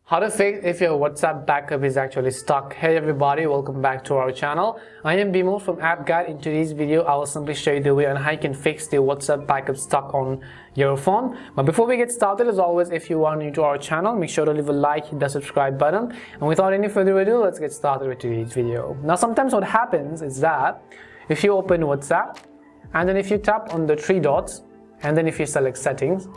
How to fix if your WhatsApp backup is actually stuck. Hey everybody, welcome back to our channel. I am Bimo from App Guide. In today's video, I will simply show you the way on how you can fix the WhatsApp backup stuck on your phone. But before we get started, as always, if you are new to our channel, make sure to leave a like, hit the subscribe button. And without any further ado, let's get started with today's video. Now, sometimes what happens is that if you open WhatsApp, and then if you tap on the three dots, and then if you select settings,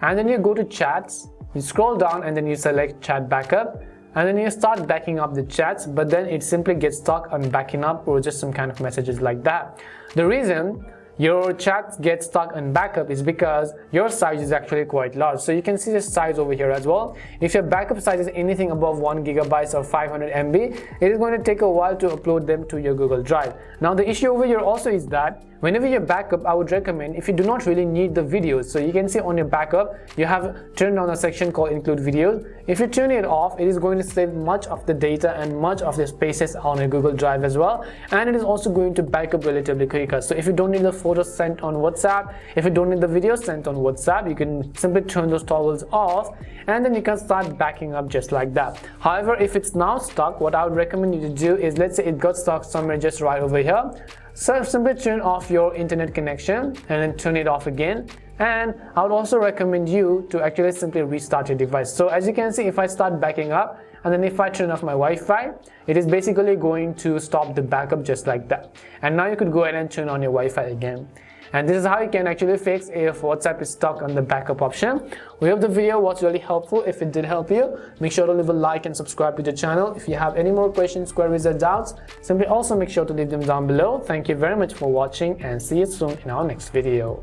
and then you go to chats, you scroll down and then you select chat backup, and then you start backing up the chats, but then it simply gets stuck on backing up or just some kind of messages like that. The reason your chats get stuck on backup is because your size is actually quite large. So you can see the size over here as well. If your backup size is anything above 1 GB or 500 MB, it is going to take a while to upload them to your Google Drive. Now the issue over here also is that whenever you backup, I would recommend, if you do not really need the videos, so you can see on your backup you have turned on a section called include videos. If you turn it off, it is going to save much of the data and much of the spaces on your Google Drive as well, and it is also going to back up relatively quicker. So if you don't need the photos sent on WhatsApp, if you don't need the videos sent on WhatsApp, you can simply turn those toggles off and then you can start backing up just like that. However, if it's now stuck, what I would recommend you to do is, let's say it got stuck somewhere just right over here, so simply turn off your internet connection and then turn it off again. And I would also recommend you to actually simply restart your device. So as you can see, if I start backing up and then if I turn off my Wi-Fi, it is basically going to stop the backup just like that. And now you could go ahead and turn on your Wi-Fi again. And this is how you can actually fix if WhatsApp is stuck on the backup option. We hope the video was really helpful. If it did help you, make sure to leave a like and subscribe to the channel. If you have any more questions, queries or doubts, simply also make sure to leave them down below. Thank you very much for watching and see you soon in our next video.